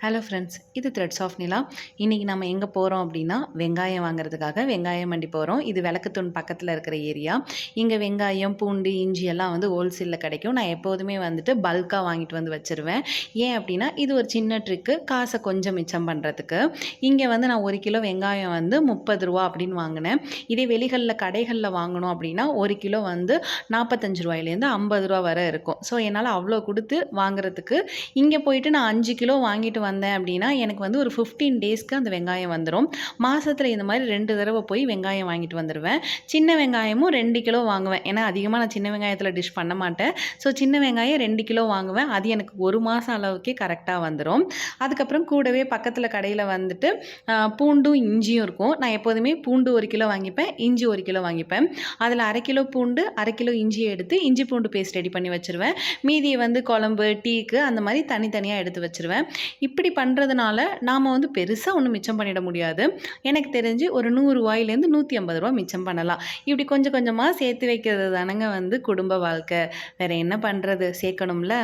Hello friends, இது threads of நிலா. இன்றைக்கி நம்ம எங்கே போகிறோம் அப்படின்னா, வெங்காயம் வாங்குறதுக்காக வெங்காயம் மண்டி போகிறோம். இது விளக்குத்தூண் பக்கத்தில் இருக்கிற ஏரியா. இங்கே வெங்காயம், பூண்டு, இஞ்சி எல்லாம் வந்து ஹோல்சேலில் கிடைக்கும். நான் எப்போதுமே வந்துட்டு பல்காக வாங்கிட்டு வந்து வச்சுருவேன். ஏன் அப்படின்னா, இது ஒரு சின்ன ட்ரிக்கு, காசை கொஞ்சம் மிச்சம் பண்ணுறதுக்கு. இங்கே வந்து நான் 1 கிலோ வெங்காயம் வந்து ரூ. 30 அப்படின்னு வாங்கினேன். இதே வெளிகளில் கடைகளில் வாங்கணும் அப்படின்னா 1 கிலோ வந்து ரூ. 45 ரூ. 50 வரை இருக்கும். ஸோ என்னால் அவ்வளோ கொடுத்து வாங்குறதுக்கு இங்கே போயிட்டு நான் 5 கிலோ வாங்கிட்டு வந்தேன் அப்படின்னா எனக்கு வந்து ஒரு 15 டேஸ்க்கு அந்த வெங்காயம் வந்துடும். மாதத்தில் இந்த மாதிரி 2 தடவை போய் வெங்காயம் வாங்கிட்டு வந்துடுவேன். சின்ன வெங்காயமும் 2 கிலோ வாங்குவேன். ஏன்னா அதிகமாக நான் சின்ன வெங்காயத்தில் டிஷ் பண்ண மாட்டேன். ஸோ சின்ன வெங்காயம் 2 கிலோ வாங்குவேன். அது எனக்கு 1 மாதம் அளவுக்கே கரெக்டாக வந்துடும். அதுக்கப்புறம் கூடவே பக்கத்தில் கடையில் வந்துட்டு பூண்டும் இஞ்சியும் இருக்கும். நான் எப்போதுமே பூண்டு 1 கிலோ வாங்கிப்பேன், இஞ்சி 1 கிலோ வாங்கிப்பேன். அதில் 1/2 கிலோ பூண்டு, 1/2 கிலோ இஞ்சியை எடுத்து இஞ்சி பூண்டு பேஸ்ட் ரெடி பண்ணி வச்சுருவேன். மீதியை வந்து குழம்பு, டீக்கு அந்த மாதிரி தனித்தனியாக எடுத்து வச்சுருவேன். இப்படி பண்ணுறதுனால நாம் வந்து பெருசாக ஒன்றும் மிச்சம் பண்ணிட முடியாது. எனக்கு தெரிஞ்சு ஒரு ரூ. 100 150 மிச்சம் பண்ணலாம். இப்படி கொஞ்சம் கொஞ்சமாக சேர்த்து வைக்கிறது தானங்க வந்து குடும்ப வாழ்க்கை. வேறு என்ன பண்ணுறது, சேர்க்கணும்ல.